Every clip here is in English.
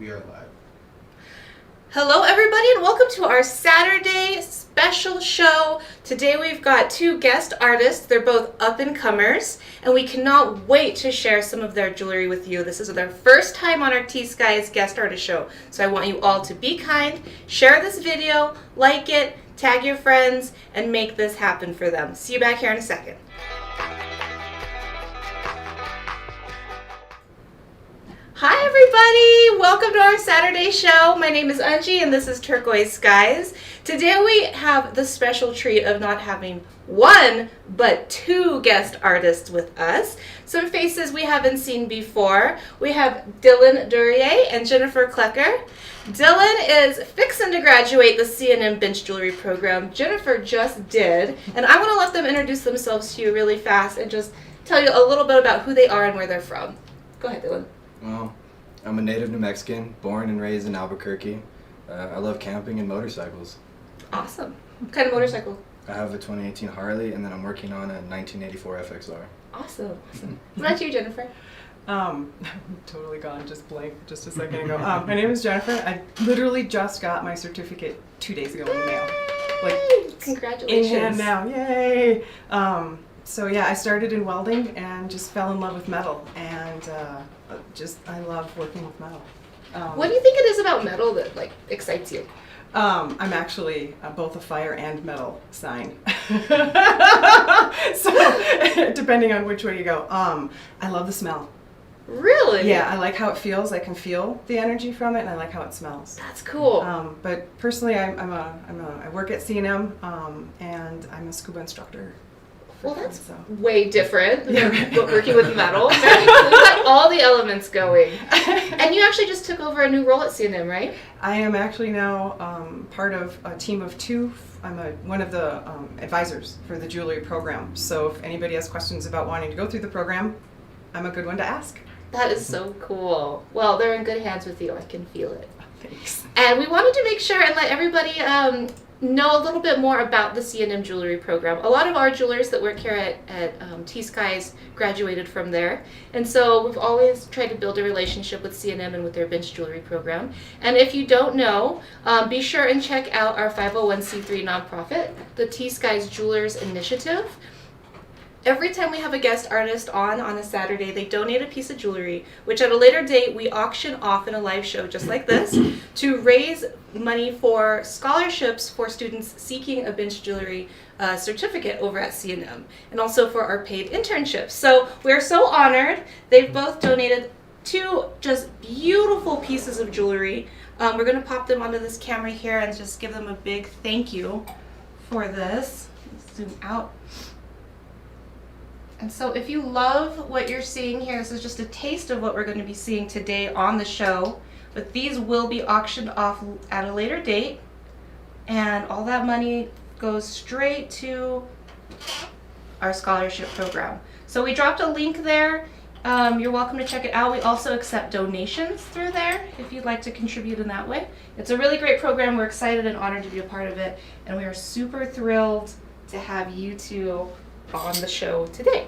We are live. Hello everybody and welcome to our Saturday special show. Today we've got two guest artists. They're both up-and-comers and we cannot wait to share some of their jewelry with you. This is their first time on our T.Skies guest artist show. So I want you all to be kind, share this video, like it, tag your friends, and make this happen for them. See you back here in a second. Hi everybody! Welcome to our Saturday show. My name is Unji and this is Tskies. Today we have the special treat of not having one, but two guest artists with us. Some faces we haven't seen before. We have Duryea and Jennifer Klecker. Dylan is fixing to graduate the C&M Bench Jewelry program. Jennifer just did. And I want to let them introduce themselves to you really fast and just tell you a little bit about who they are and where they're from. Go ahead, Dylan. Well, I'm a native New Mexican, born and raised in Albuquerque. I love camping and motorcycles. Awesome. What kind of motorcycle? I have a 2018 Harley, and then I'm working on a 1984 FXR. Awesome. What about you, Jennifer? I'm totally gone, just blank just a second ago. My name is Jennifer. I literally just got my certificate 2 days ago in the mail. Like, congratulations. In hand now, yay! So yeah, I started in welding and just fell in love with metal, and I love working with metal. What do you think it is about metal that excites you? I'm actually both a fire and metal sign. So depending on which way you go. I love the smell. Really? Yeah, I like how it feels. I can feel the energy from it, and I like how it smells. That's cool. But personally, I work at C&M, and I'm a scuba instructor. Well, that's way different Yeah. than working with metal. We've got all the elements going. And you actually just took over a new role at C&M, right? I am actually now part of a team of two. I'm one of the advisors for the jewelry program. So if anybody has questions about wanting to go through the program, I'm a good one to ask. That is so cool. Well, they're in good hands with you. I can feel it. Thanks. And we wanted to make sure and let everybody know a little bit more about the C&M jewelry program. A lot of our jewelers that work here at T.Skies graduated from there. And so we've always tried to build a relationship with C&M and with their bench jewelry program. And if you don't know, be sure and check out our 501c3 nonprofit, the T.Skies Jewelers Initiative. Every time we have a guest artist on a Saturday, they donate a piece of jewelry, which at a later date we auction off in a live show just like this to raise money for scholarships for students seeking a bench jewelry certificate over at C&M, and also for our paid internships. So we're so honored. They've both donated two just beautiful pieces of jewelry. We're going to pop them onto this camera here and just give them a big thank you for this. Let's zoom out. And so if you love what you're seeing here, this is just a taste of what we're going to be seeing today on the show. But these will be auctioned off at a later date. And all that money goes straight to our scholarship program. So we dropped a link there. You're welcome to check it out. We also accept donations through there if you'd like to contribute in that way. It's a really great program. We're excited and honored to be a part of it. And we are super thrilled to have you two on the show today.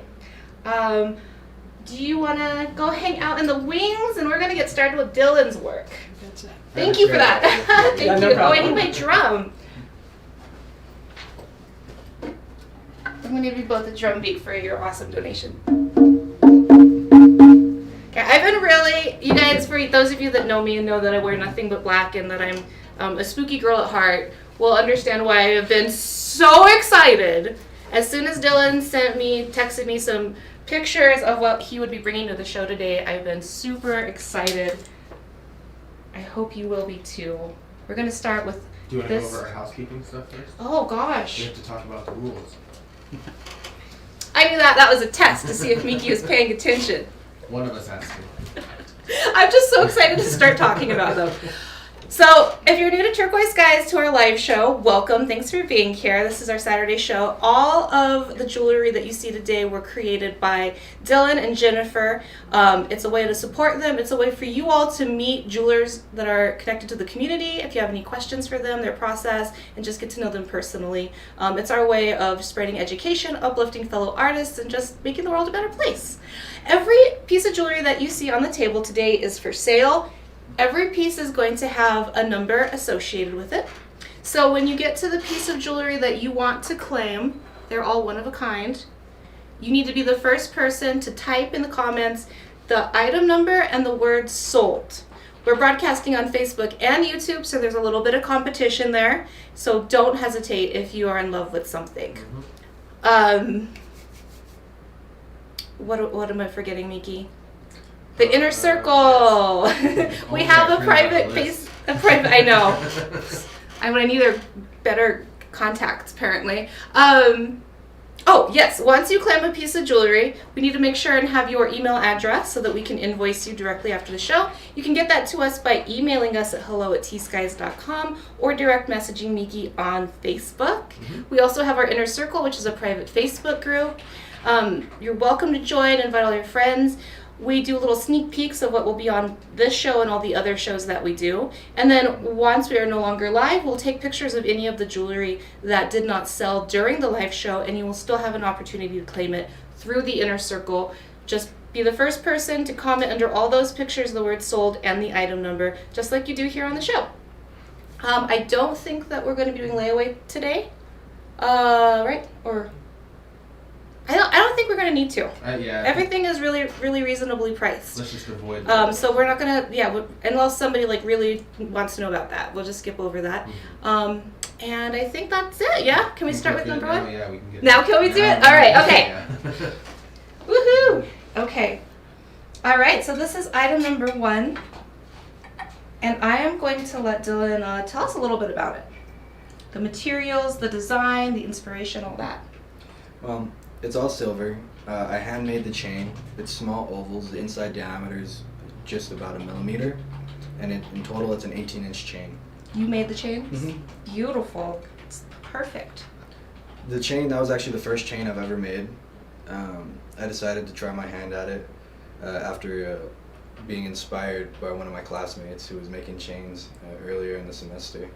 Do you want to go hang out in the wings, and we're going to get started with Dylan's work. Gotcha. Thank you for that. Thank Yeah, no you. Oh, I problem. need my drum. I'm going to give you both a drum beat for your awesome donation. Okay, I've been really, you guys, for those of you that know me and know that I wear nothing but black and that I'm a spooky girl at heart, will understand why I have been so excited. As soon as Dylan texted me some pictures of what he would be bringing to the show today, I've been super excited. I hope you will be too. We're going to start with Do you want to this. go over our housekeeping stuff first? Oh We gosh. have to talk about the rules. I knew that was a test to see if Miki was paying attention. One of us has to. I'm just so excited to start talking about them. So, if you're new to Tskies, to our live show, welcome. Thanks for being here. This is our Saturday show. All of the jewelry that you see today were created by Dylan and Jennifer. It's a way to support them. It's a way for you all to meet jewelers that are connected to the community. If you have any questions for them, their process, and just get to know them personally. It's our way of spreading education, uplifting fellow artists, and just making the world a better place. Every piece of jewelry that you see on the table today is for sale. Every piece is going to have a number associated with it. So when you get to the piece of jewelry that you want to claim, they're all one of a kind, you need to be the first person to type in the comments the item number and the word sold. We're broadcasting on Facebook and YouTube, so there's a little bit of competition there. So don't hesitate if you are in love with something. What am I forgetting, Miki? The inner circle. Yes. We Oh, have yeah, a print out private the face. list. A private. I know. I'm gonna need better contacts apparently. Oh yes. Once you claim a piece of jewelry, we need to make sure and have your email address so that we can invoice you directly after the show. You can get that to us by emailing us at hello@tskies.com or direct messaging Miki on Facebook. We also have our inner circle, which is a private Facebook group. You're welcome to join, invite all your friends. We do little sneak peeks of what will be on this show and all the other shows that we do. And then once we are no longer live, we'll take pictures of any of the jewelry that did not sell during the live show, and you will still have an opportunity to claim it through the inner circle. Just be the first person to comment under all those pictures the word sold and the item number, just like you do here on the show. I don't think that we're going to be doing layaway today. Right? Or I don't think we're going to need to. Yeah. Everything is really, really reasonably priced. Let's just avoid. So we're not gonna, unless somebody like really wants to know about that, we'll just skip over that. And I think that's it. Yeah, can we start with number one? Yeah, we can get. Now can we do it? All right. Okay. Woohoo! Okay. All right. So this is item number 1, and I am going to let Dylan tell us a little bit about it. The materials, the design, the inspiration, all that. It's all silver. I handmade the chain. It's small ovals. The inside diameter is just about 1 millimeter, and in total it's an 18-inch chain. You made the chains? Mm-hmm. Beautiful. It's perfect. The chain, that was actually the first chain I've ever made. I decided to try my hand at it after being inspired by one of my classmates who was making chains earlier in the semester.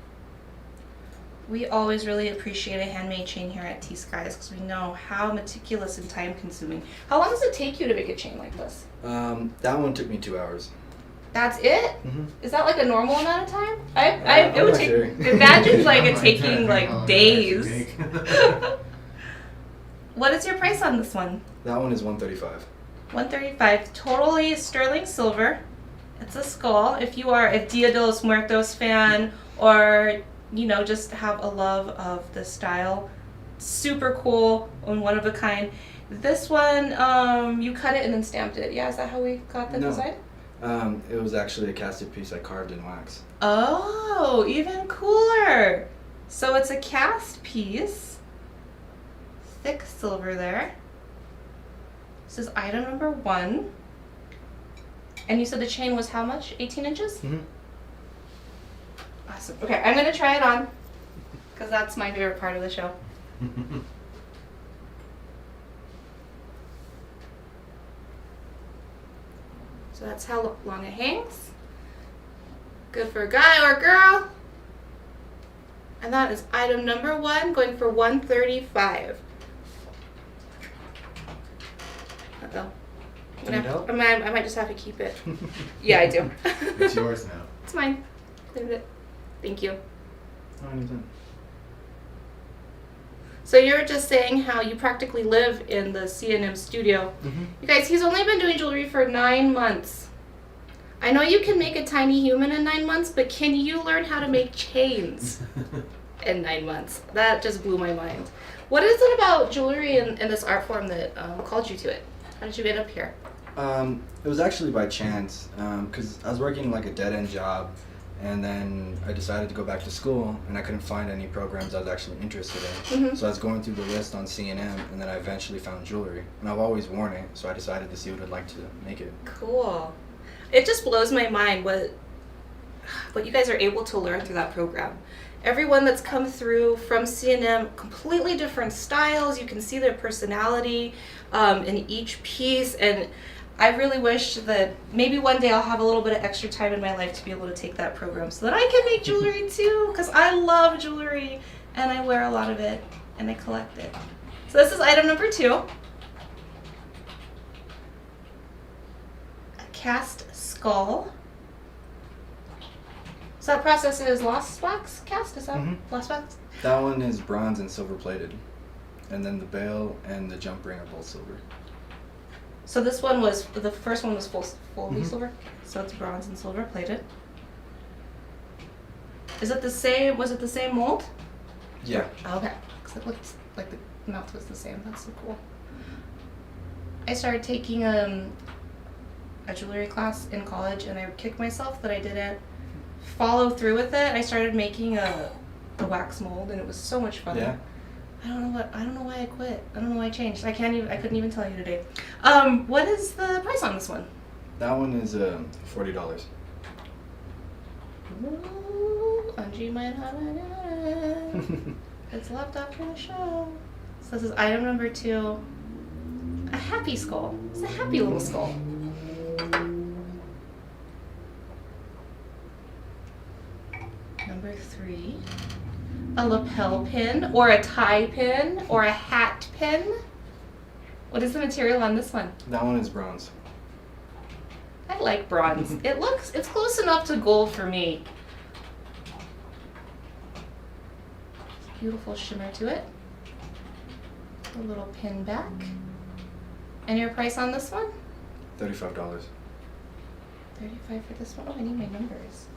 We always really appreciate a handmade chain here at T.Skies because we know how meticulous and time consuming. How long does it take you to make a chain like this? That one took me 2 hours. That's it? Mm-hmm. Is that like a normal amount of time? I'm it would not take. sure. Imagine like it taking like Oh, days. What is your price on this one? That one is $135. $135. Totally sterling silver. It's a skull. If you are a Dia de los Muertos fan or just have a love of the style, super cool and one of a kind. This one, you cut it and then stamped it. Yeah, is that how we got the design? It was actually a casted piece I carved in wax. Oh, even cooler. So it's a cast piece. Thick silver there. This is item number 1. And you said the chain was how much? 18 inches? Mm-hmm. Awesome. Okay, I'm going to try it on because that's my favorite part of the show. So that's how long it hangs. Good for a guy or a girl. And that is item number 1, going for $135. Uh-oh. Do you need help? I might just have to keep it. Yeah, I do. It's yours now. It's mine. Leave it. Thank you. Oh, anytime. So you're just saying how you practically live in the C&M studio. Mm-hmm. You guys, he's only been doing jewelry for 9 months. I know you can make a tiny human in 9 months, but can you learn how to make chains in 9 months? That just blew my mind. What is it about jewelry in this art form that called you to it? How did you end up here? It was actually by chance, because I was working like a dead-end job, and then I decided to go back to school, and I couldn't find any programs I was actually interested in. Mm-hmm. So I was going through the list on C&M, and then I eventually found jewelry, and I've always worn it, so I decided to see what I'd like to make it. Cool. It just blows my mind what you guys are able to learn through that program. Everyone that's come through from C&M, completely different styles. You can see their personality in each piece, and I really wish that maybe one day I'll have a little bit of extra time in my life to be able to take that program so that I can make jewelry too, because I love jewelry and I wear a lot of it and I collect it. So this is item number 2. A cast skull. So that process is lost wax cast? Is that Mhm. lost wax? That one is bronze and silver plated. And then the bail and the jump ring are both silver. So this one was, the first one was fully Mhm. silver? So it's bronze and silver plated. Is it the same, was it the same mold? Yeah. Oh, okay. Because it looked like the mouth was the same. That's so cool. I started taking a jewelry class in college, and I kicked myself that I didn't follow through with it. I started making a wax mold, and it was so much fun. Yeah. I don't know why I quit. I don't know why I changed. I couldn't even tell you today. What is the price on this one? That one is $40. Ooh, Angie might have it. It's left after the show. So this is item number 2. A happy skull. It's a happy little skull. Number 3. A lapel pin, or a tie pin, or a hat pin. What is the material on this one? That one is bronze. I like bronze. It's close enough to gold for me. Beautiful shimmer to it. A little pin back. And your price on this one? $35. 35 for this one. Oh, I need my numbers.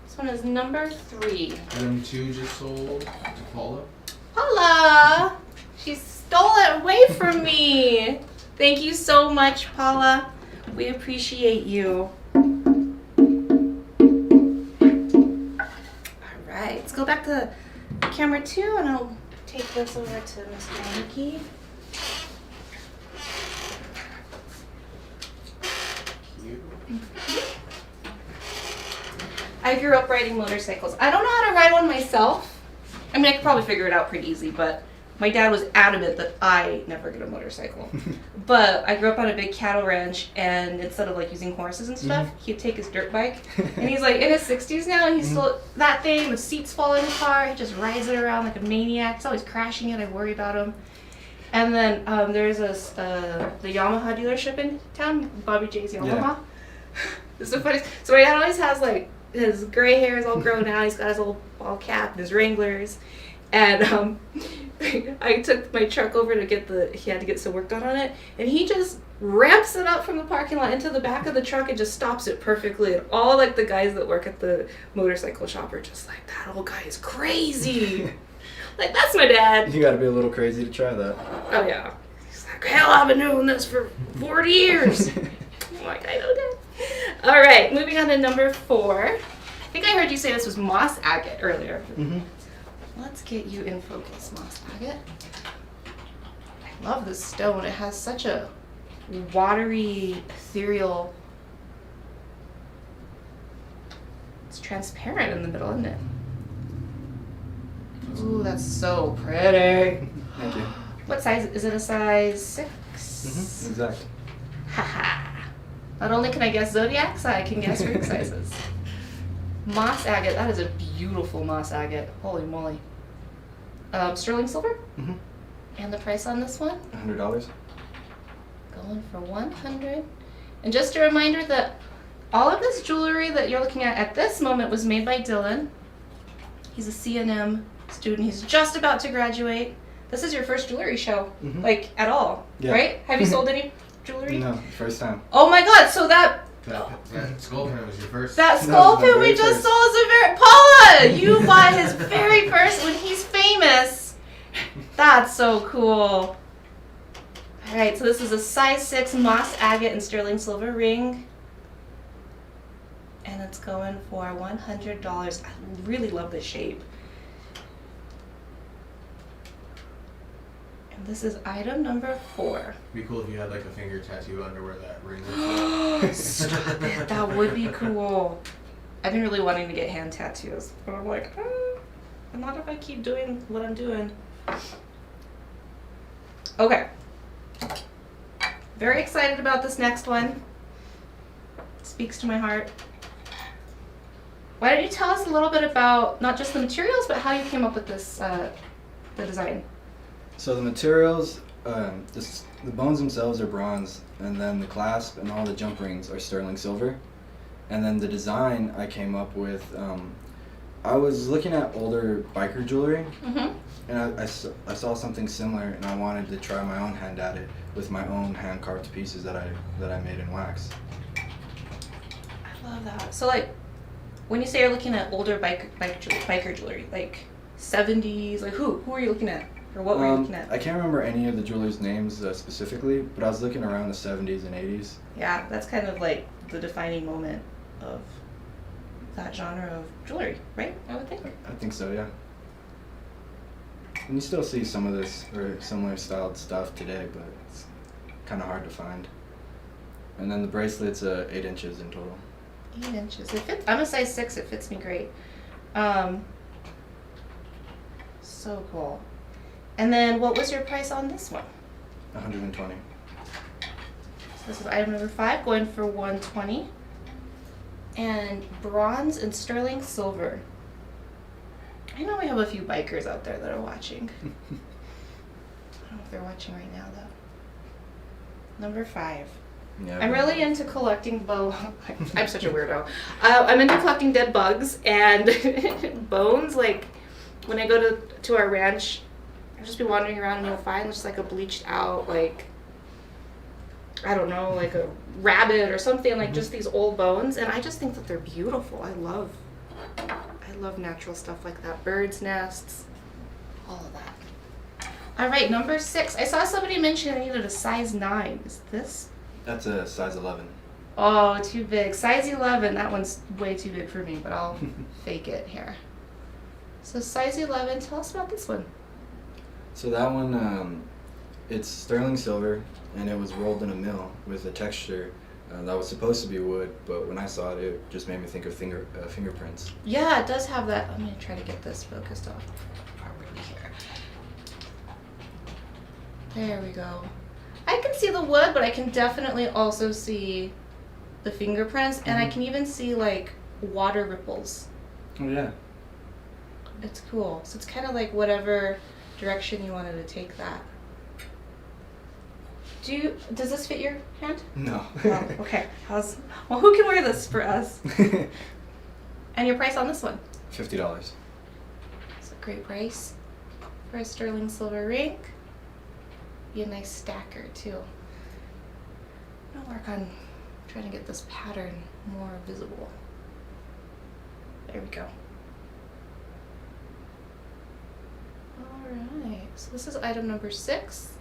This one is number 3. Item 2 just sold to Paula. Paula! She stole it away from me. Thank you so much, Paula. We appreciate you. Alright, let's go back to camera 2 and I'll take this over to Mr. Nikki. Cute. I grew up riding motorcycles. I don't know how to ride one myself. I mean, I could probably figure it out pretty easy, but my dad was adamant that I never get a motorcycle. But I grew up on a big cattle ranch, and instead of like using horses and stuff, he'd take his dirt bike. And he's like in his 60s now, and he's still that thing. The seats fall in the car. He just rides it around like a maniac. He's always crashing it. I worry about him. And then there's this the Yamaha dealership in town, Bobby J's Yamaha. Yeah. It's so funny. So my dad always has like his gray hair is all grown out. He's got his old ball cap and his Wranglers. And I took my truck over to get he had to get some work done on it, and he just ramps it up from the parking lot into the back of the truck and just stops it perfectly. And all like the guys that work at the motorcycle shop are just like, that old guy is crazy. Like, that's my dad. You gotta be a little crazy to try that. Oh yeah. He's like, hell, I've been doing this for 40 years. I'm like, I know that. All right, moving on to number 4. I think I heard you say this was moss agate earlier. Mm-hmm. Let's get you in focus, moss agate. I love this stone. It has such a watery, ethereal. It's transparent in the middle, isn't it? Ooh, that's so pretty. Thank you. What size? Is it a size 6? Mm-hmm. Exactly. Haha. Not only can I guess zodiacs, I can guess ring sizes. Moss agate. That is a beautiful moss agate. Holy moly. Sterling silver? Mm-hmm. And the price on this one? $100. Going for $100. And just a reminder that all of this jewelry that you're looking at this moment was made by Dylan. He's a C&M student. He's just about to graduate. This is your first jewelry show, like, at all, Yeah. right? Have you sold any jewelry? No, first time. Oh my god, so that That skull pin was your first. That skull No, pin my we very just first. saw is a very Paula! You bought his very first when he's famous. That's so cool. Alright, so this is a size 6 moss agate and sterling silver ring. And it's going for $100. I really love the shape. And this is item number 4. It'd be cool if you had like a finger tattoo under where that ring is. Stop it. That would be cool. I've been really wanting to get hand tattoos, but I'm like, not if I keep doing what I'm doing. Okay. Very excited about this next one. Speaks to my heart. Why don't you tell us a little bit about not just the materials, but how you came up with this, the design? So the materials, the bones themselves are bronze, and then the clasp and all the jump rings are sterling silver. And then the design I came up with I was looking at older biker jewelry, Mm-hmm. and I saw something similar, and I wanted to try my own hand at it with my own hand carved pieces that I made in wax. I love that. So like, when you say you're looking at older biker jewelry, like 70s, like who are you looking at, or what were you looking at? I can't remember any of the jewelers' names specifically, but I was looking around the 70s and 80s. Yeah, that's kind of like the defining moment of that genre of jewelry, right? I would think. I think so, yeah. And you still see some of this or similar styled stuff today, but it's kind of hard to find. And then the bracelet's 8 inches in total. 8 inches. It fits. I'm a size 6. It fits me great. So cool. And then what was your price on this one? 120. So this is item number 5, going for 120. And bronze and sterling silver. I know we have a few bikers out there that are watching. I don't know if they're watching right now though. Number 5. Yeah. I'm really into collecting I'm such a weirdo. I'm into collecting dead bugs and bones. Like when I go to our ranch, I'll just be wandering around and you'll find just like a bleached out, like, I don't know, like a rabbit or something, like just these old bones, and I just think that they're beautiful. I love natural stuff like that. Birds' nests, all of that. All right, number 6. I saw somebody mention I needed a size 9. Is this? That's a size 11. Oh, too big. Size 11. That one's way too big for me, but I'll fake it here. So size 11. Tell us about this one. So that one, it's sterling silver, and it was rolled in a mill with a texture that was supposed to be wood, but when I saw it, it just made me think of fingerprints. Yeah, it does have that. I'm going to try to get this focused off properly here. There we go. I can see the wood, but I can definitely also see the fingerprints, and I can even see like water ripples. Oh yeah. It's cool. So it's kind of like whatever direction you wanted to take that. Does this fit your hand? No. Oh, okay. Well, who can wear this for us? And your price on this one? $50. It's a great price for a sterling silver ring. Be a nice stacker too. I'm gonna work on trying to get this pattern more visible. There we go. All right. So this is item number 6.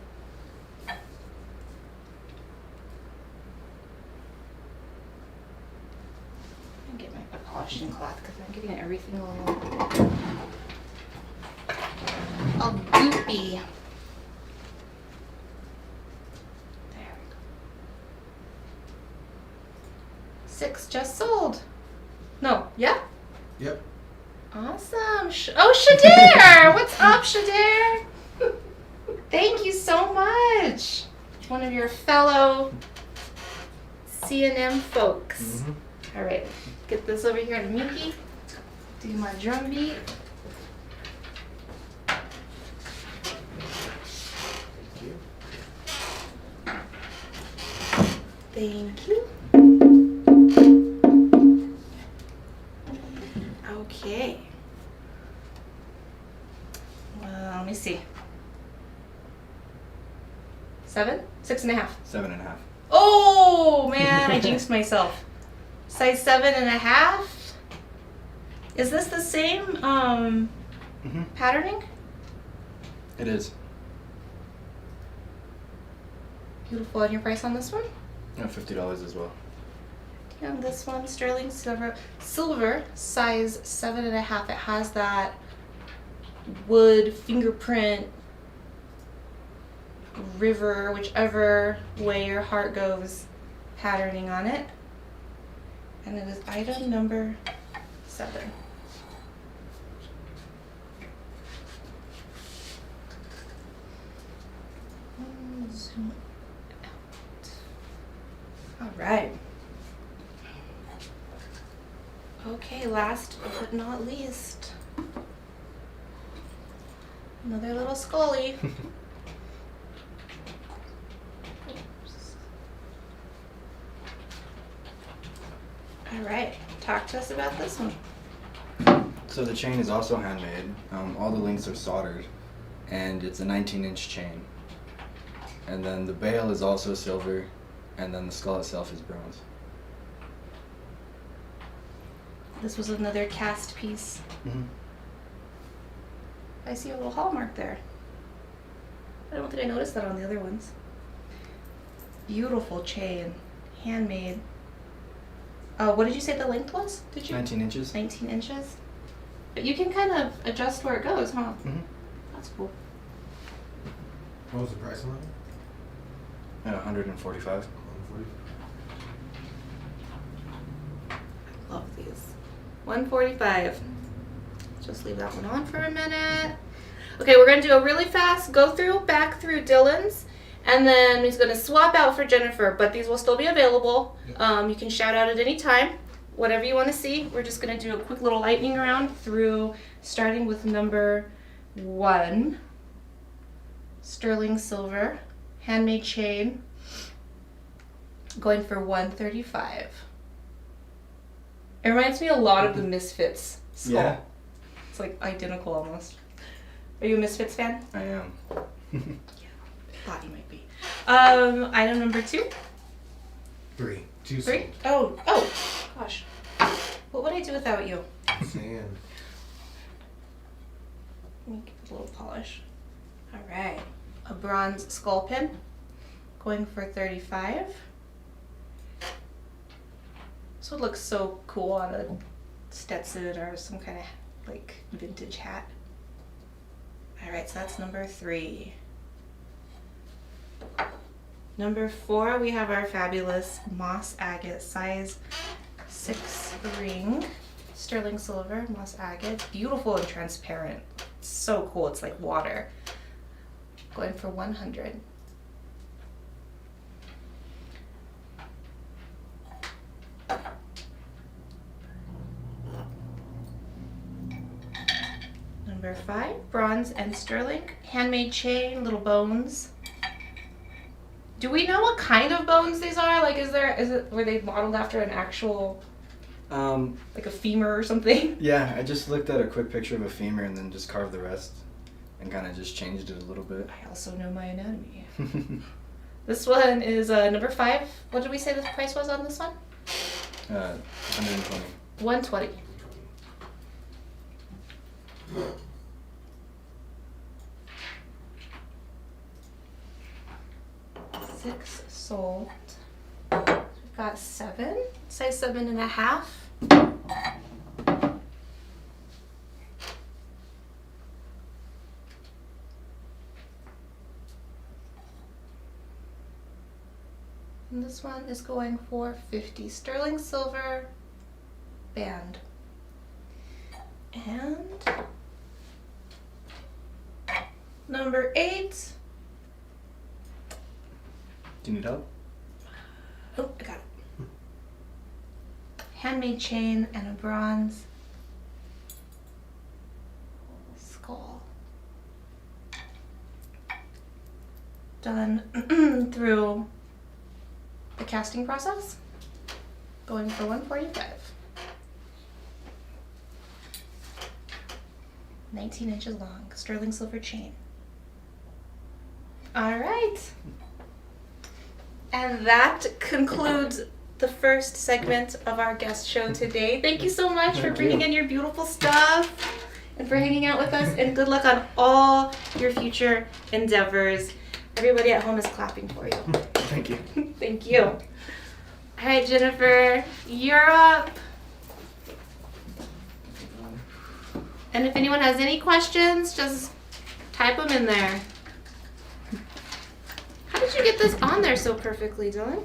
Get my polishing cloth because I'm getting everything all goopy. There we go. 6 just sold. No, yeah? Yep. Awesome. Shadir! What's up, Shadir? Thank you so much. One of your fellow C&M folks. Mm-hmm. All right, get this over here to Miki. Do my drum beat. Thank you. Okay. Well, let me see. 7? 6.5. 7.5. Oh man, I jinxed myself. Size 7.5. Is this the same patterning? It is. Beautiful. And your price on this one? Yeah, $50 as well. And this one, sterling silver, size 7.5. It has that wood fingerprint river, whichever way your heart goes, patterning on it. And it is item number 7. Zoom out. All right. Okay, last but not least, another little Scully. All right, talk to us about this one. So the chain is also handmade. All the links are soldered, and it's a 19-inch chain. And then the bail is also silver, and then the skull itself is bronze. This was another cast piece. Mm-hmm. I see a little hallmark there. I don't think I noticed that on the other ones. Beautiful chain, handmade. What did you say the length was? Did you? 19 inches. 19 inches. But you can kind of adjust where it goes, huh? Mm-hmm. That's cool. What was the price on that? 145. 140. Love these. 145. Just leave that one on for a minute. Okay, we're gonna do a really fast back through Dylan's, and then he's gonna swap out for Jennifer, but these will still be available. Yep. You can shout out at any time, whatever you wanna see. We're just gonna do a quick little lightning round through, starting with number 1, sterling silver, handmade chain, going for 135. It reminds me a lot of the Misfits skull. Yeah, It's like identical almost. Are you a Misfits fan? I am. Thought you might be. Item number 2. 3. 2 3. Oh, gosh. What would I do without you? Sand. Let me give it a little polish. All right. A bronze skull pin, going for 35. This would look so cool on a Stetson or some kind of like vintage hat. All right, so that's number 3. Number 4, we have our fabulous moss agate size 6 ring, sterling silver, moss agate, beautiful and transparent. It's so cool. It's like water. Going for 100. Number 5, bronze and sterling, handmade chain, little bones. Do we know what kind of bones these are? Like, were they modeled after an actual, like a femur or something? Yeah, I just looked at a quick picture of a femur and then just carved the rest and kind of just changed it a little bit. I also know my anatomy. This one is number 5. What did we say the price was on this one? 120. 120. Six sold. We've got 7, size 7.5. And this one is going for 50. Sterling silver band. And number 8. Do you need help? Oh, I got it. Handmade chain and a bronze skull. Done through the casting process. Going for 145. 19 inches long, sterling silver chain. All right. And that concludes the first segment of our guest show today. Thank you so much for bringing in your beautiful stuff and for hanging out with us, and good luck on all your future endeavors. Everybody at home is clapping for you. Thank you. Thank you. All right, Jennifer, you're up. And if anyone has any questions, just type them in there. How did you get this on there so perfectly, Dylan?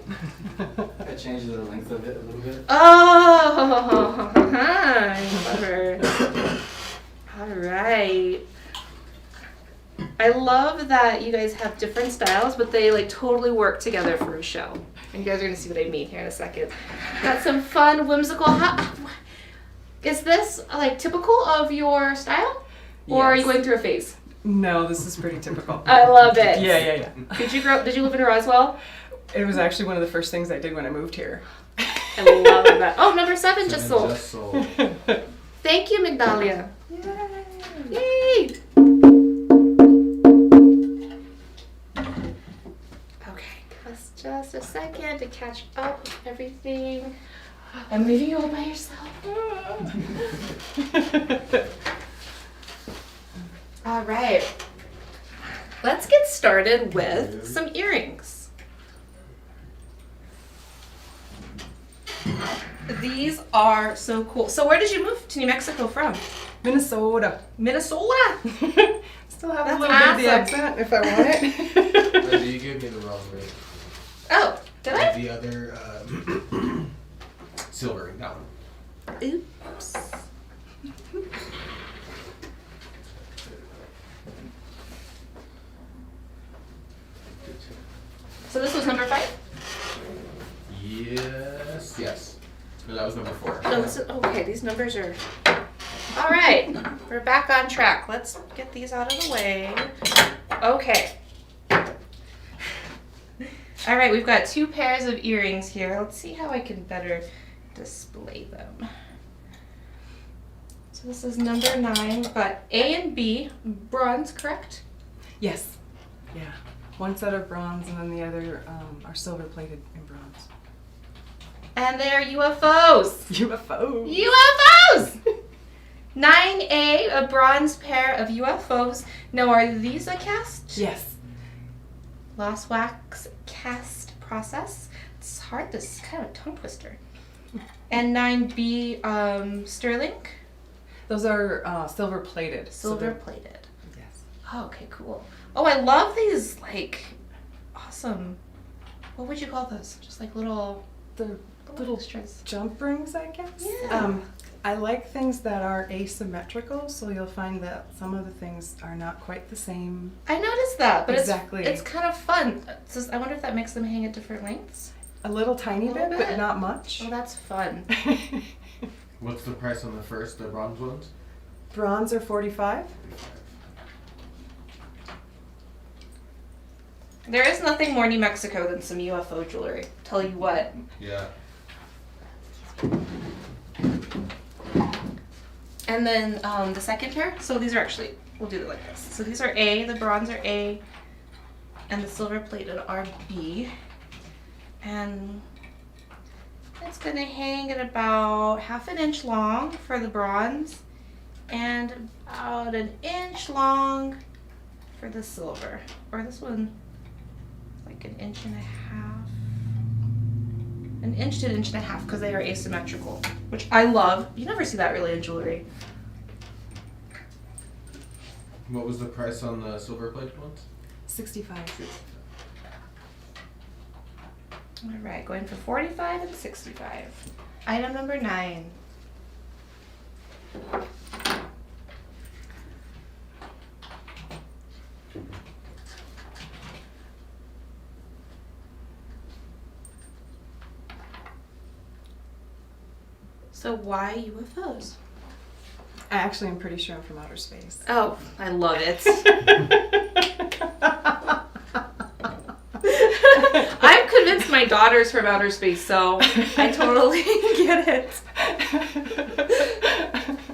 I changed the length of it a little bit. Oh, clever. All right. I love that you guys have different styles, but they like totally work together for a show. And you guys are gonna see what I mean here in a second. Got some fun, whimsical. Is this like typical of your style, or are you going through a phase? No, this is pretty typical. I love it. Yeah. Did you live in Roswell? It was actually one of the first things I did when I moved here. I love that. Oh, number 7 just sold. Thank you, Migdalia. Yay! Yay! Okay, give us just a second to catch up with everything. I'm leaving you all by yourself. All right. Let's get started with some earrings. These are so cool. So where did you move to New Mexico from? Minnesota. Minnesota. Still have That's a little bit of the awesome. accent if I want it. Lindsay, you gave me the wrong ring. Oh, did I? The other silver ring, that one. Oops. So this was number 5? Yes. No, that was number 4. No, this is, okay, these numbers are... All right, we're back on track. Let's get these out of the way. Okay. All right, we've got 2 pairs of earrings here. Let's see how I can better display them. So this is number 9. We've got A and B, bronze, correct? Yes. Yeah. One set of bronze and then the other are silver plated in bronze. And they're UFOs. UFO. UFOs! 9A, a bronze pair of UFOs. Now, are these a cast? Yes. Lost wax cast process. It's hard, this is kind of a tongue twister. And 9B, sterling. Those are silver plated. Silver plated. Yes. Oh, okay, cool. Oh, I love these, like, awesome, what would you call those? Just like little... The little extras. jump rings, I guess. Yeah. I like things that are asymmetrical, so you'll find that some of the things are not quite the same. I noticed that, but Exactly. it's kind of fun. It's just, I wonder if that makes them hang at different lengths. A little tiny A little bit, bit. but not much. Oh, that's fun. What's the price on the first, the bronze ones? Bronze are 45. There is nothing more New Mexico than some UFO jewelry. Tell you what. Yeah. And then the second pair. So these are actually, we'll do it like this. So these are A, the bronze are A, and the silver plated are B. And it's gonna hang at about half an inch long for the bronze and about an inch long for the silver. Or this one, like an inch and a half. An inch to an inch and a half because they are asymmetrical, which I love. You never see that really in jewelry. What was the price on the silver plated ones? 65. All right, going for 45 and 65. Item number 9. So why UFOs? I actually am pretty sure I'm from outer space. Oh, I love it. I'm convinced my daughter's from outer space, so I totally get it.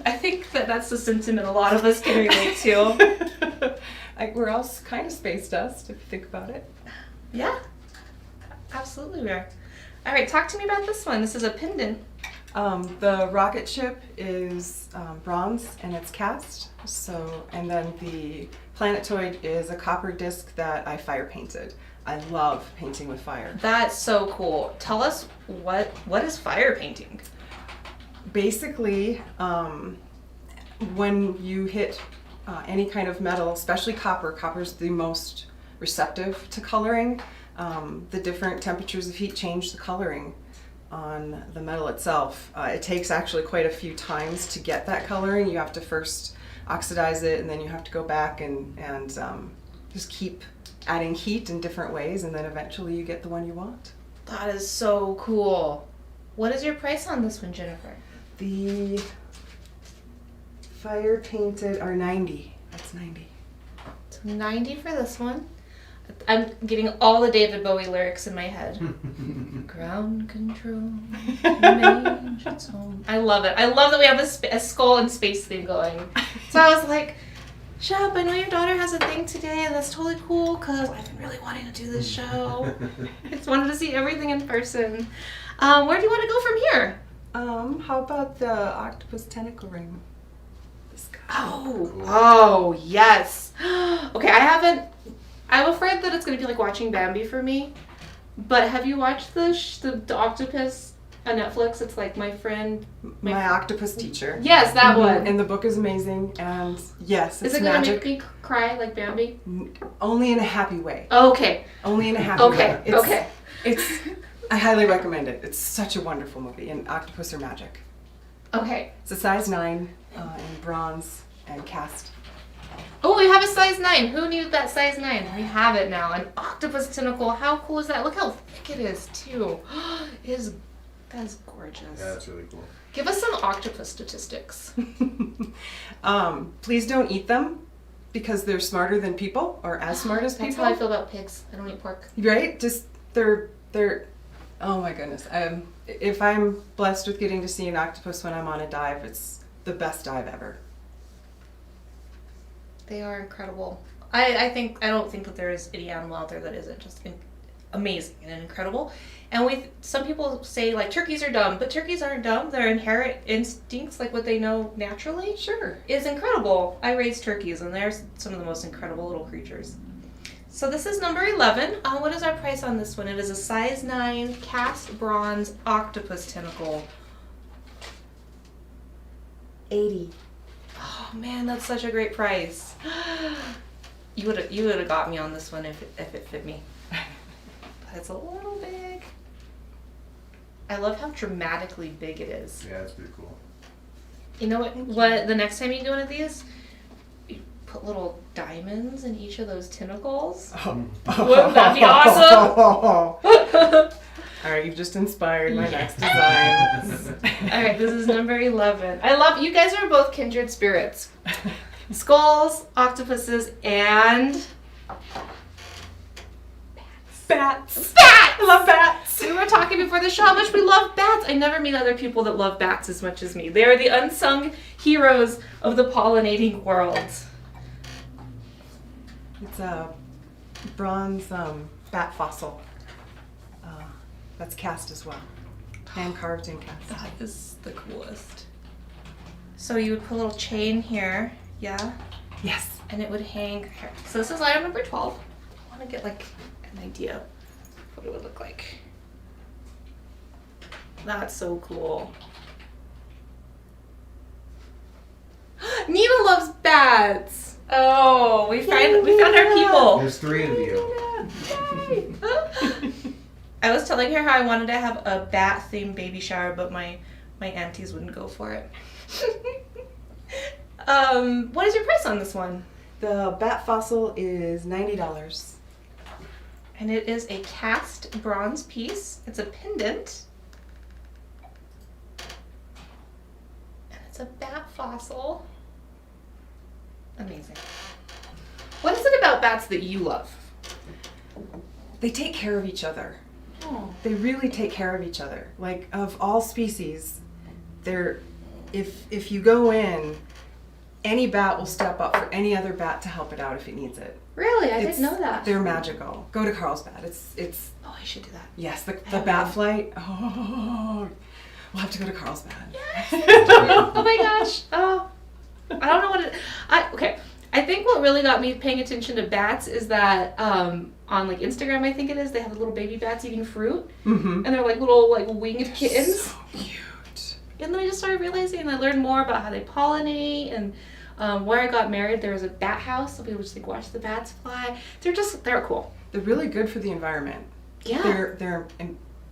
I think that's the sentiment a lot of us can relate to. We're all kind of space dust, if you think about it. Yeah, absolutely we are. All right, talk to me about this one. This is a pendant. The rocket ship is bronze and it's cast. And then the planetoid is a copper disc that I fire painted. I love painting with fire. That's so cool. Tell us what is fire painting? Basically, when you hit any kind of metal, especially copper's the most receptive to coloring. The different temperatures of heat change the coloring on the metal itself. It takes actually quite a few times to get that coloring. You have to first oxidize it, and then you have to go back and just keep adding heat in different ways, and then eventually you get the one you want. That is so cool. What is your price on this one, Jennifer? The fire painted are 90. That's 90. So 90 for this one. I'm getting all the David Bowie lyrics in my head. Ground control. Mange its home. I love it. I love that we have a skull and space theme going. So I was like, Shep, I know your daughter has a thing today, and that's totally cool because I've been really wanting to do this show. I just wanted to see everything in person. Where do you want to go from here? How about the octopus tentacle ring? This guy. Oh, yes. Okay, I'm afraid that it's going to be like watching Bambi for me. But have you watched the Octopus on Netflix? It's like my friend... My octopus teacher. Yes, that one. And the book is amazing, and yes, it's Is it going to magic. make me cry like Bambi? Only in a happy way. Okay. Only in a happy way. Okay. I highly recommend it. It's such a wonderful movie, and octopus are magic. Okay. It's a size 9 in bronze and cast. Oh, we have a size 9. Who knew that size 9? We have it now. An octopus tentacle. How cool is that? Look how thick it is, too. That's gorgeous. Yeah, that's really cool. Give us some octopus statistics. Please don't eat them because they're smarter than people, or as smart as people. That's how I feel about pigs. I don't eat pork. Right? Just they're. Oh my goodness. If I'm blessed with getting to see an octopus when I'm on a dive, it's the best dive ever. They are incredible. I don't think that there is any animal out there that isn't just amazing and incredible. And some people say like turkeys are dumb, but turkeys aren't dumb. Their inherent instincts, like what they know naturally, Sure. is incredible. I raise turkeys, and they're some of the most incredible little creatures. So this is number 11. What is our price on this one? It is a size 9 cast bronze octopus tentacle. $80. Oh man, that's such a great price. You would have got me on this one if it fit me. But it's a little big. I love how dramatically big it is. Yeah, that's pretty cool. You know what? The next time you do one of these, you put little diamonds in each of those tentacles. Wouldn't that be awesome? All right, you've just inspired my next design. All right, this is number 11. I love you guys are both kindred spirits. Skulls, octopuses, and Bats. bats. I love bats. We were talking before the show how much we love bats. I never meet other people that love bats as much as me. They are the unsung heroes of the pollinating world. It's a bronze bat fossil. That's cast as well. Hand carved and cast. That is the coolest. So you would put a little chain here, yeah? Yes. And it would hang here. So this is item number 12. I want to get like an idea of what it would look like. That's so cool. Nina loves bats. Oh, we found our people. There's 3 of you. I was telling her how I wanted to have a bat-themed baby shower, but my aunties wouldn't go for it. What is your price on this one? The bat fossil is $90. And it is a cast bronze piece. It's a pendant. And it's a bat fossil. Amazing. What is it about bats that you love? They take care of each other. Oh. They really take care of each other. Like, of all species, if you go in, any bat will step up for any other bat to help it out if it needs it. Really? I didn't know that. They're magical. Go to Carlsbad. It's Oh, I should do that. yes, the bat flight. Oh, we'll have to go to Carlsbad. Oh my gosh. Oh. I don't know what okay. I think what really got me paying attention to bats is that on like Instagram, I think it is, they have little baby bats eating fruit, and they're like little like winged kittens. So cute. And then I just started realizing, and I learned more about how they pollinate. And where I got married, there was a bat house, so we would just like watch the bats fly. They're cool. They're really good for the environment. Yeah. They're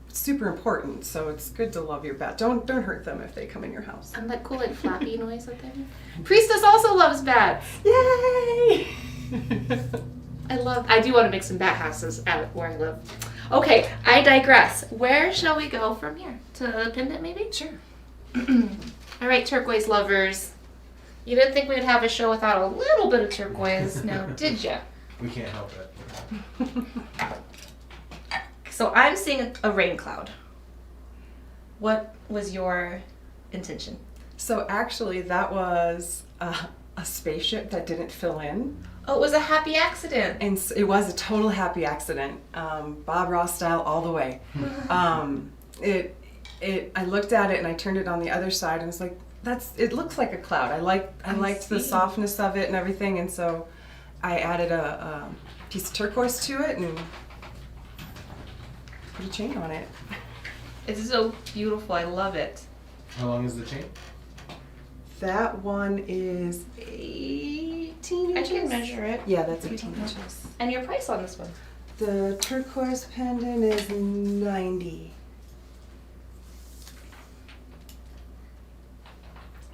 super important, so it's good to love your bat. Don't hurt them if they come in your house. And that cool like flappy noise that they make. Priestess also loves bats. Yay! I do want to make some bat houses at where I live. Okay, I digress. Where shall we go from here? To the pendant, maybe? Sure. All right, turquoise lovers. You didn't think we'd have a show without a little bit of turquoise, now did ya? We can't help it. So I'm seeing a rain cloud. What was your intention? So actually, that was a spaceship that didn't fill in. Oh, it was a happy accident. And it was a total happy accident, Bob Ross style all the way. I looked at it and I turned it on the other side and was like, it looks like a cloud. I liked the softness of it and everything, and so I added a piece of turquoise to it and put a chain on it. It's so beautiful. I love it. How long is the chain? That one is 18 I inches. can measure it. Yeah, that's 18 inches. And your price on this one? The turquoise pendant is 90.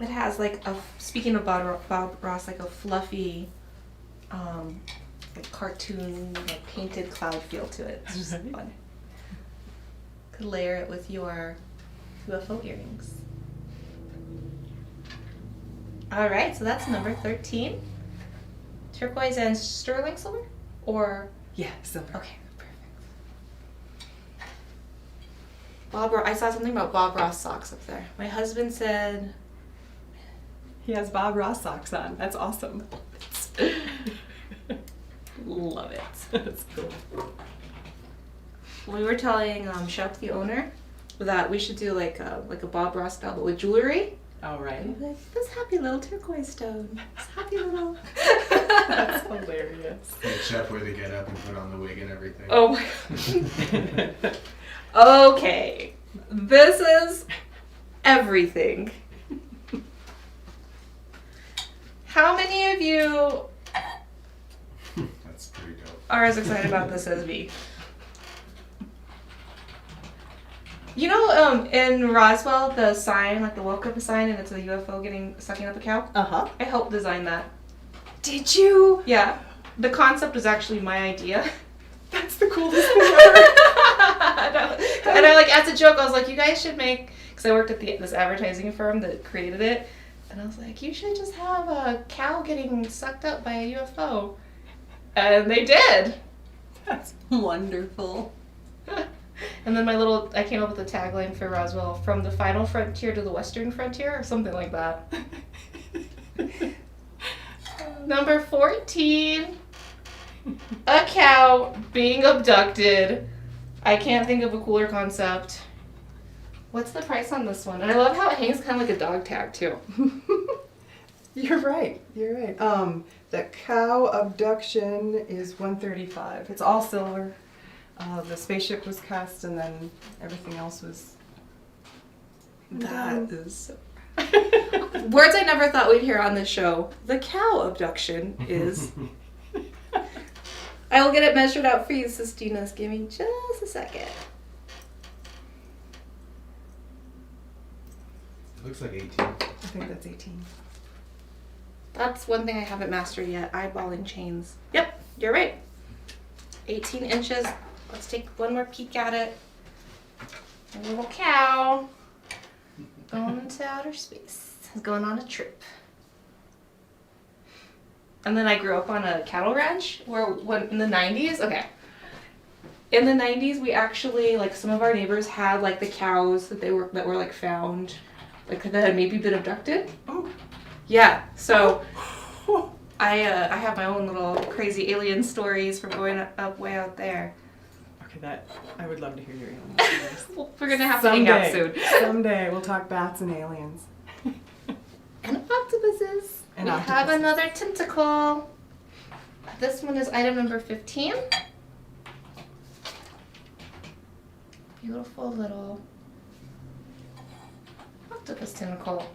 It has like speaking of Bob Ross, like a fluffy, like cartoon, like painted cloud feel to it. It's just fun. Could layer it with your UFO earrings. All right, so that's number 13. Turquoise and sterling silver, or Yeah, silver. okay, perfect. I saw something about Bob Ross socks up there. My husband said. He has Bob Ross socks on. That's awesome. Love it. That's cool. We were telling Shep, the owner, that we should do like a Bob Ross style, but with jewelry. All right. And like, this happy little turquoise stone. This happy little. That's hilarious. Yeah, chef where they get up and put on the wig and everything. Oh my God. Okay. This is everything. How many of you That's pretty dope. are as excited about this as me? You know, in Roswell, the sign, like the welcome sign, and it's a UFO sucking up a cow? Uh-huh. I helped design that. Did you? Yeah. The concept was actually my idea. That's the coolest thing ever. And I like, as a joke, I was like, you guys should make, because I worked at this advertising firm that created it, and I was like, you should just have a cow getting sucked up by a UFO. And they did. That's wonderful. And then I came up with a tagline for Roswell, from the final frontier to the western frontier, or something like that. Number 14, a cow being abducted. I can't think of a cooler concept. What's the price on this one? And I love how it hangs kind of like a dog tag too. You're right. You're right. The cow abduction is $135. It's all silver. The spaceship was cast, and then everything else was. That is so. Words I never thought we'd hear on this show. The cow abduction is. I will get it measured out for you, Sistinas. Give me just a second. It looks like 18. I think that's 18. That's one thing I haven't mastered yet. Eyeballing chains. Yep, you're right. 18 inches. Let's take one more peek at it. A little cow going into outer space. Going on a trip. And then I grew up on a cattle ranch in the 90s. Okay. In the 90s, we actually, like, some of our neighbors had, like, the cows that were like found, like, that had maybe been abducted. Oh. Yeah. So I have my own little crazy alien stories from growing up way out there. Okay, I would love to hear your alien stories. Well, we're gonna have to hang out soon. Someday we'll talk bats and aliens. And octopuses. And we octopuses. have another tentacle. This one is item number 15. Beautiful little octopus tentacle.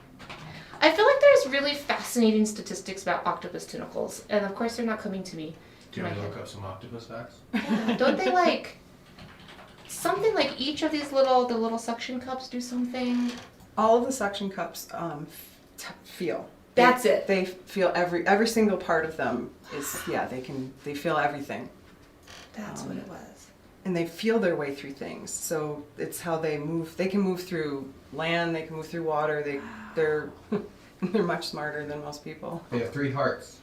I feel like there's really fascinating statistics about octopus tentacles, and of course they're not coming to me. Do you want to look up some octopus facts? Yeah, don't they like something like each of these little suction cups do something? All of the suction cups feel. That's it. They feel every single part of them is they feel everything. That's what it was. And they feel their way through things. So it's how they move. They can move through land. They can move they're much smarter than most people. They have 3 hearts.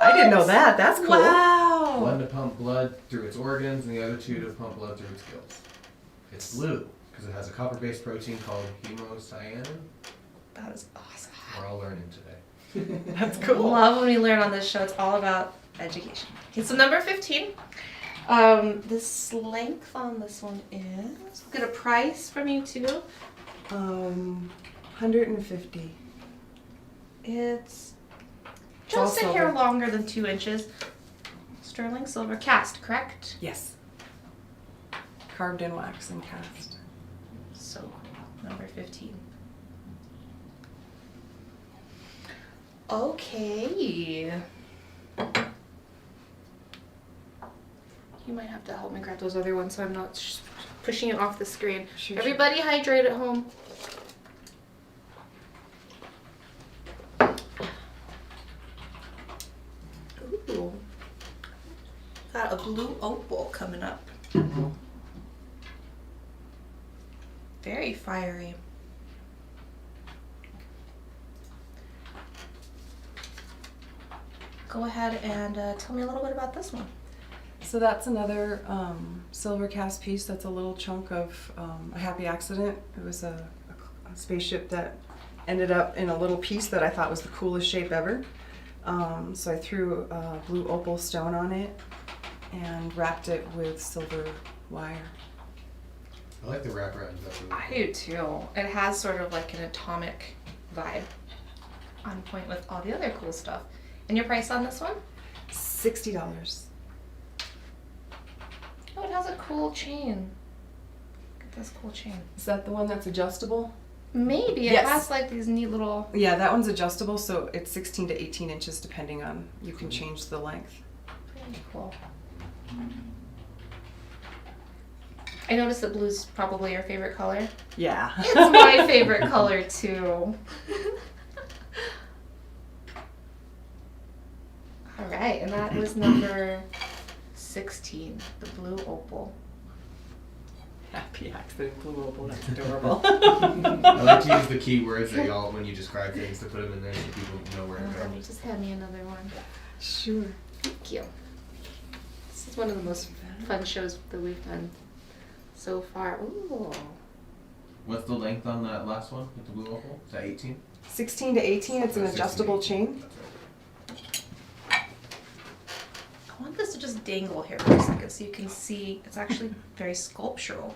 I didn't know that. That's cool. Wow. One to pump blood through its organs, and the other two to pump blood through its gills. It's blue because it has a copper-based protein called hemocyanin. That is awesome. We're all learning today. That's I cool. love when we learn on this show. It's all about education. Okay, so number 15. This length on this one is. We'll get a price from you too. 150. It's all just a hair silver. longer than 2 inches. Sterling silver cast, correct? Yes. Carved in wax and cast. So cool. Number 15. Okay. You might have to help me grab those other ones so I'm not pushing it off the screen. Sure. Everybody hydrate at home. Ooh. Got a blue opal coming up. Very fiery. Go ahead and tell me a little bit about this one. So that's another silver cast piece. That's a little chunk of a happy accident. It was a spaceship that ended up in a little piece that I thought was the coolest shape ever. So I threw a blue opal stone on it and wrapped it with silver wire. I like the wraparound. I do too. It has sort of like an atomic vibe on point with all the other cool stuff. And your price on this one? $60. Oh, it has a cool chain. Look at this cool chain. Is that the one that's adjustable? Maybe. It Yes. has like these neat little... Yeah, that one's adjustable, so it's 16 to 18 inches depending on, you can change the length. Pretty cool. I noticed that blue's probably your favorite color. Yeah. It's my favorite color too. All right, and that was number 16, the blue opal. Happy accident blue opal, that's adorable. I like to use the key words that y'all, when you describe things, to put them in there so people know where to Let go. me just hand me another one. Sure. Thank you. This is one of the most fun shows that we've done so far. Ooh. What's the length on that last one with the blue opal? Is that 18? 16 to 18, it's an 16, adjustable 18. chain. That's right. I want this to just dangle here for a second so you can see it's actually very sculptural.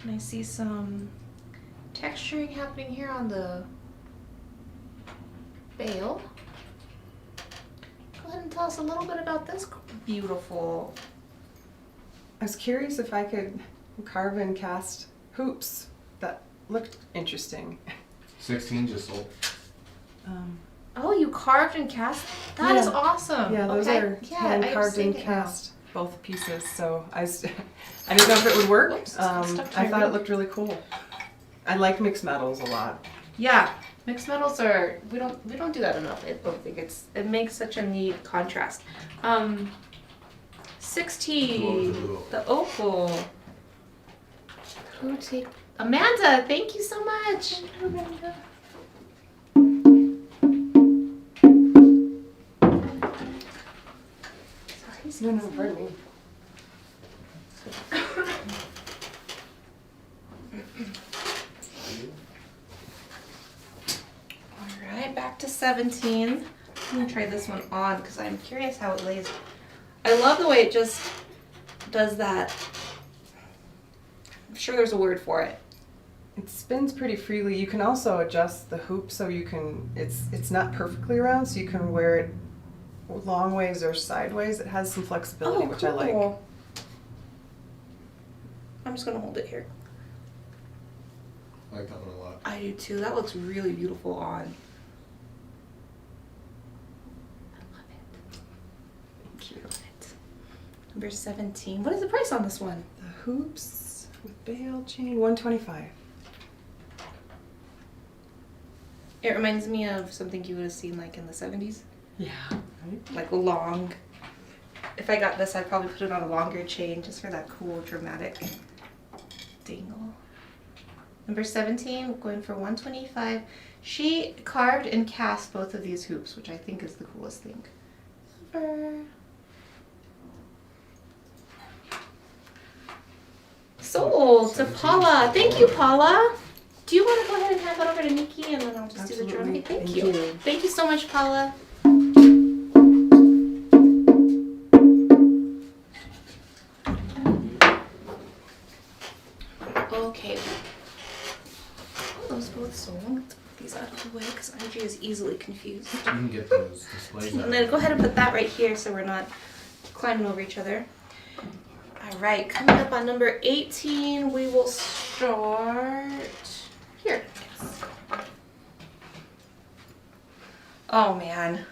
And I see some texturing happening here on the bail. Go ahead and tell us a little bit about this beautiful... I was curious if I could carve and cast hoops that looked interesting. 16 just sold. Oh, you carved and cast? That is Yeah. awesome. Yeah, those Okay. are Yeah, hand I'm carved seeing and it now. cast, both pieces. So I didn't know if it would work. Oops, stuck to I my thought it ring. looked really cool. I like mixed metals a lot. Yeah, mixed metals are we don't do that enough. I don't think it makes such a neat contrast. 60, the opal. Who take Amanda? Thank you so much. Amanda. Sorry, No, pardon me. All right, back to 17. I'm gonna try this one on because I'm curious how it lays. I love the way it just does that. I'm sure there's a word for it. It spins pretty freely. You can also adjust the hoop so you can, it's not perfectly round, so you can wear it long ways or sideways. It has some flexibility, which I like. I'm just gonna hold it here. I like that one a lot. I do too. That looks really beautiful on. I love it. Thank you. Love it. Number 17. What is the price on this one? The hoops with bail chain, $125. It reminds me of something you would have seen like in the 70s. Yeah. Right? Like long. If I got this, I'd probably put it on a longer chain just for that cool, dramatic dangle. Number 17, going for $125. She carved and cast both of these hoops, which I think is the coolest thing ever. Sold to Paula. Thank you, Paula. Do you want to go ahead and hand that over to Nikki, and then I'll just do the drum? Thank you. Thank you so much, Paula. Okay. Those both sold. Let's put these out of the way because RG is easily confused. You can get those displays out. And then go ahead and put that right here so we're not climbing over each other. All right, coming up on number 18, we will start here. Oh man,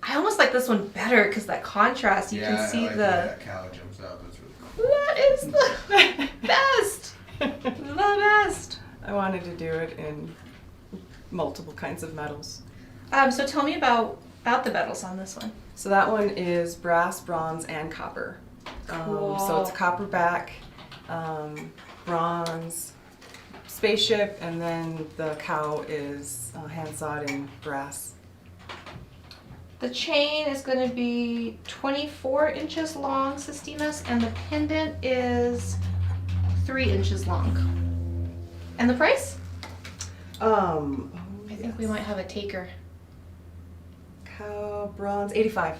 I almost like this one better because that contrast. You can see I like the. that cow jumps out. That's really cool. That is the best. The best. I wanted to do it in multiple kinds of metals. So tell me about the metals on this one. So that one is brass, bronze, and copper. So it's a copper back, bronze, spaceship, and then the cow is hand sawed in brass. The chain is going to be 24 inches long, Sistinas, and the pendant is 3 inches long. And the price? I think we might have a taker. Cow, bronze, 85.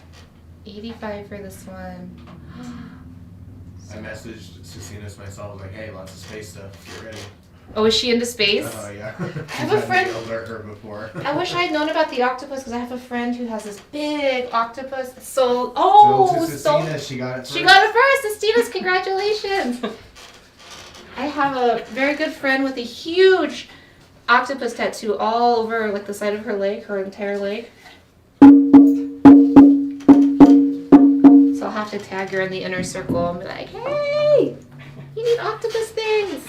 85 for this one. I messaged Cecinas myself, I was like, hey, lots of space stuff, get ready. Oh, is she into space? Oh, yeah. I have a friend. alert her before. I wish I had known about the octopus because I have a friend who has this big octopus. So, She got it first. She got it first. Sistinas, congratulations. I have a very good friend with a huge octopus tattoo all over like the side of her leg, her entire leg. So I'll have to tag her in the inner circle and be like, hey, you need octopus things.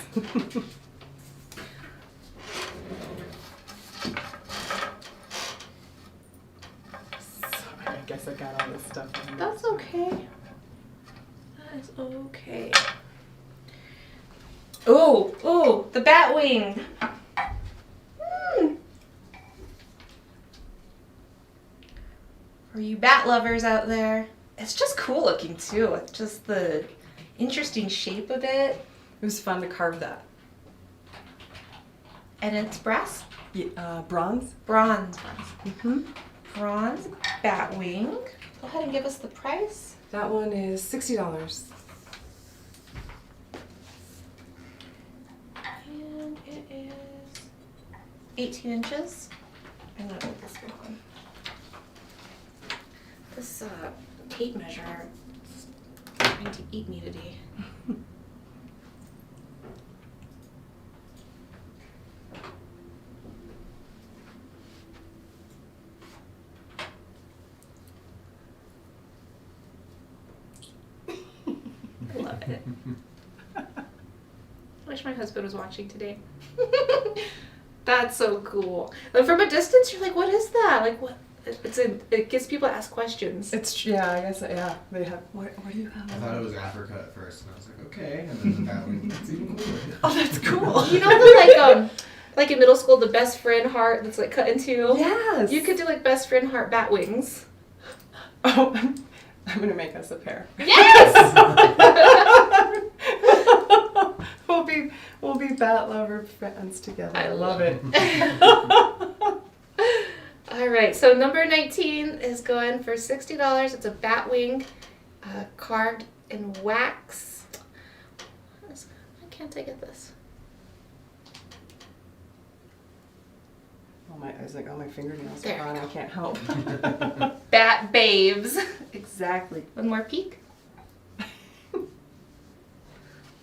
I guess I got all this stuff. That's okay. That is okay. Oh, the bat wing. For you bat lovers out there, it's just cool looking too. It's just the interesting shape of it. It was fun to carve that. And it's brass? Yeah, bronze. Bronze. Mm-hmm. Bronze bat wing. Go ahead and give us the price. That one is $60. And it is 18 inches. I'm gonna move this one. This tape measure is trying to eat me today. I love it. I wish my husband was watching today. That's so cool. Like from a distance, you're like, what is that? Like what? It gets people to ask questions. It's I guess they have. What do you have? I thought it was Africa at first, and I was like, okay. And then the bat wing, it's even cooler. Oh, that's cool. You know the like in middle school, the best friend heart that's like cut in two. Yes. You could do like best friend heart bat wings. Oh, I'm gonna make us a pair. Yes. We'll be bat lover friends together. I love it. All right, so number 19 is going for $60. It's a bat wing, carved in wax. Why can't I get this? Oh my! I was like, oh, my fingernails There are gone. we I go. can't help. Bat babes. Exactly. One more peek.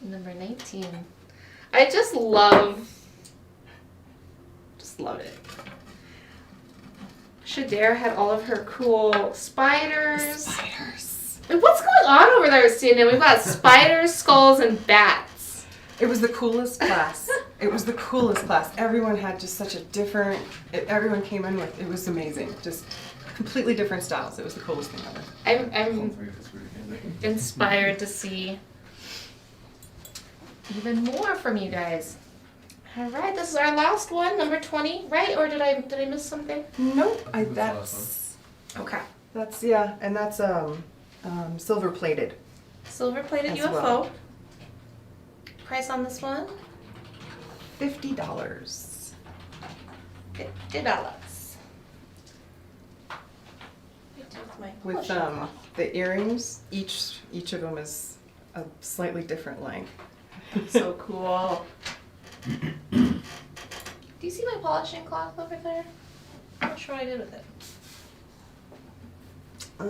Number 19. I just love it. Shadare had all of her cool spiders. Spiders. Like, what's going on over there, CNN? We've got spiders, skulls, and bats. It was the coolest class. It was the coolest class. Everyone had just such a different. Everyone came in with. It was amazing. Just completely different styles. It was the coolest thing ever. I'm inspired to see even more from you guys. All right, this is our last one, number 20, right? Or did I miss something? Nope, That's the that's Okay. that's yeah, and that's silver plated. Silver-plated As UFO. well. Price on this one? $50. $50. With the earrings, each of them is a slightly different length. So cool. Do you see my polishing cloth over there? I'm not sure what I did with it. I I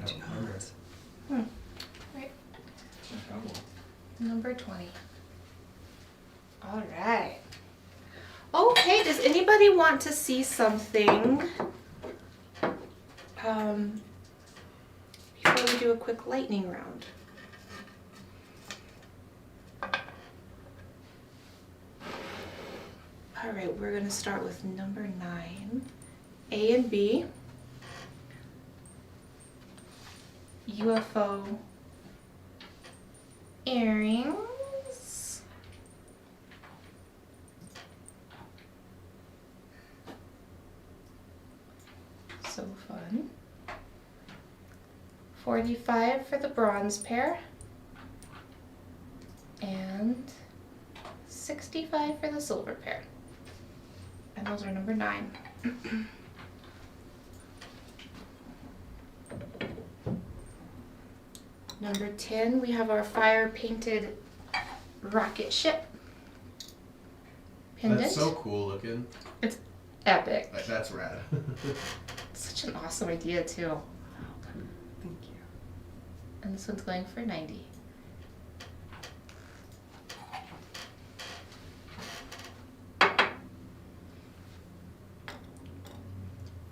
do don't not. remember. Right. No problem. Number 20. All right. Okay, does anybody want to see something before we do a quick lightning round? All right, we're going to start with number 9. A and B. UFO earrings. So fun. 45 for the bronze pair. And 65 for the silver pair. And those are number 9. Number 10, we have our fire painted rocket ship pendant. That's so cool looking. Epic. Like, that's rad. Such an awesome idea too. Thank you. And this one's going for 90.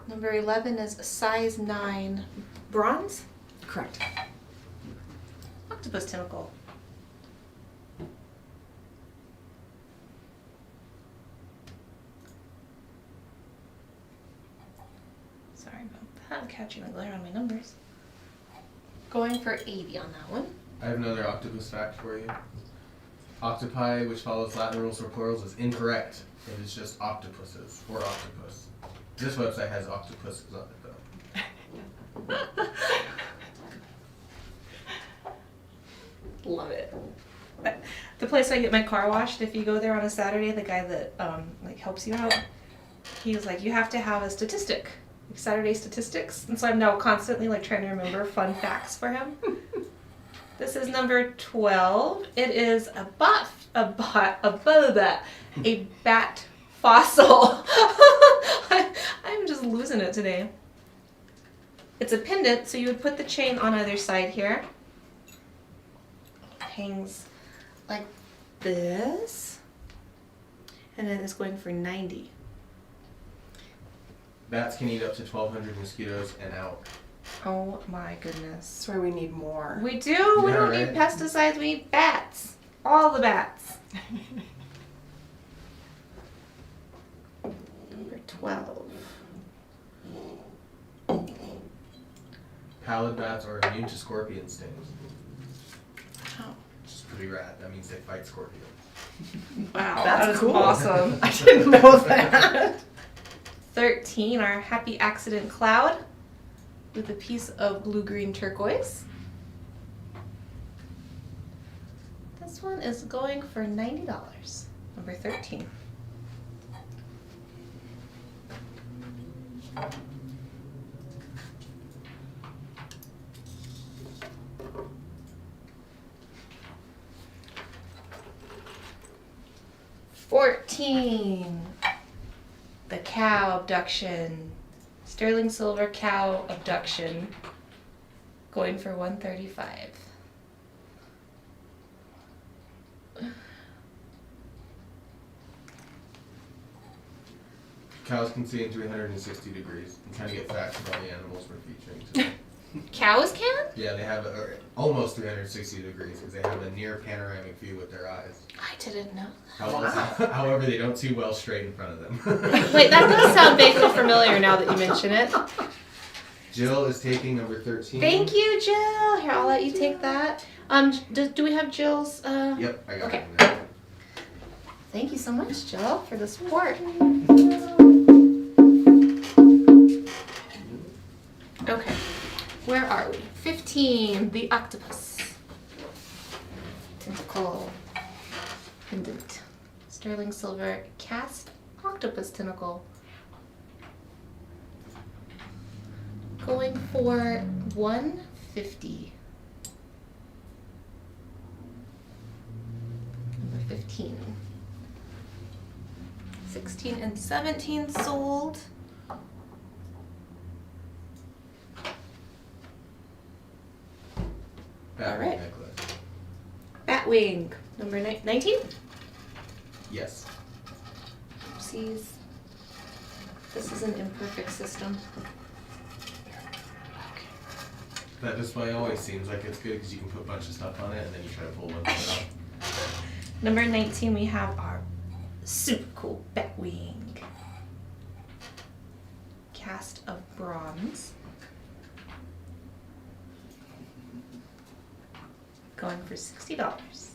Number 11 is a size 9 bronze Correct. octopus tentacle. Sorry about that. I'm catching the glare on my numbers. Going for 80 on that one. I have another octopus fact for you. Octopi, which follows Latin rules for plurals, is incorrect. It is just octopuses, or octopus. This website has octopuses on it, though. Love it. The place I get my car washed, if you go there on a Saturday, the guy that like helps you out, he was like, you have to have a statistic, like Saturday statistics. And so I'm now constantly like trying to remember fun facts for him. This is number 12. It is a bat fossil. I'm just losing it today. It's a pendant, so you would put the chain on either side here. Hangs like this, and then it's going for 90. Bats can eat up to 1,200 mosquitoes and out. Oh my goodness. That's why we need more. We do. We Yeah, don't right. need pesticides. We need bats. All the bats. Number 12. Pallid bats are immune to scorpion stings. Oh. Which is pretty rad. That means they fight scorpions. Wow, That's that is cool. awesome. I didn't know that. 13, our happy accident cloud with a piece of blue-green turquoise. This one is going for $90. Number 13. The cow abduction. Sterling silver cow abduction. Going for $135. Cows can see in 360 degrees and kind of get facts about the animals we're featuring today. Cows can? Yeah, they have almost 360 degrees because they have a near panoramic view with their eyes. I didn't know. However, they don't see well straight in front of them. Wait, that does sound vaguely familiar now that you mention it. Jill is taking number 13. Thank you, Jill. Here, I'll let you take that. Do we have Jill's? Yep, I got Okay. it now. Thank you so much, Jill, for the support. Okay, where are we? 15, the octopus. Tentacle. Pendant. Sterling silver cast octopus tentacle. Going for $150. Number 15. 16 and 17 sold. Batwing All right. necklace. Batwing. Number 19. Yes. Oopsies. This is an imperfect system. That display always seems like it's good because you can put a bunch of stuff on it and then you try to pull one out. Number 19, we have our super cool Batwing. Cast of bronze. Going for $60.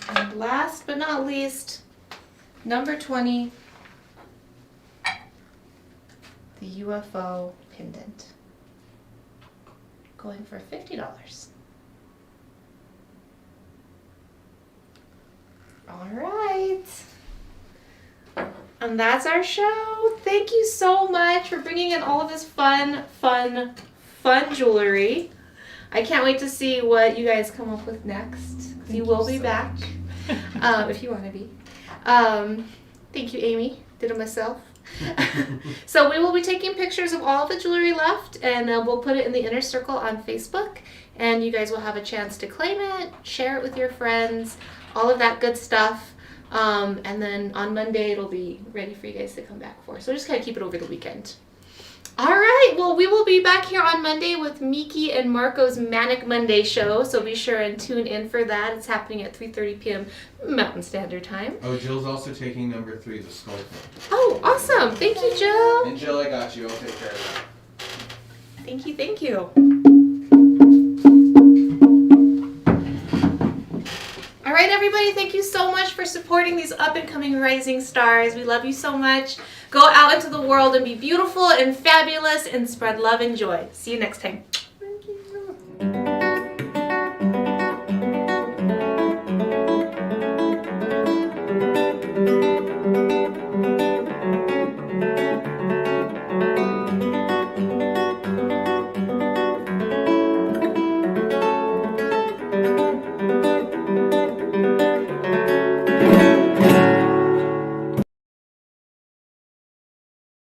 And last but not least, number 20, the UFO pendant. Going for $50. All right. And that's our show. Thank you so much for bringing in all of this fun jewelry. I can't wait to see what you guys come up with next. You will be back if you want to be. Thank you, Amy. Did it myself. So we will be taking pictures of all the jewelry left, and we'll put it in the inner circle on Facebook, and you guys will have a chance to claim it, share it with your friends, all of that good stuff. And then on Monday it'll be ready for you guys to come back for. So just kind of keep it over the weekend. All right, well, we will be back here on Monday with Miki and Marco's Manic Monday show, so be sure and tune in for that. It's happening at 3:30 p.m. Mountain Standard Time. Oh, Jill's also taking number 3, the skull thing. Oh, awesome. Thank you, Jill. And Jill, I got you. I'll take care of that. Thank you, thank you. All right, everybody, thank you so much for supporting these up-and-coming rising stars. We love you so much. Go out into the world and be beautiful and fabulous and spread love and joy. See you next time.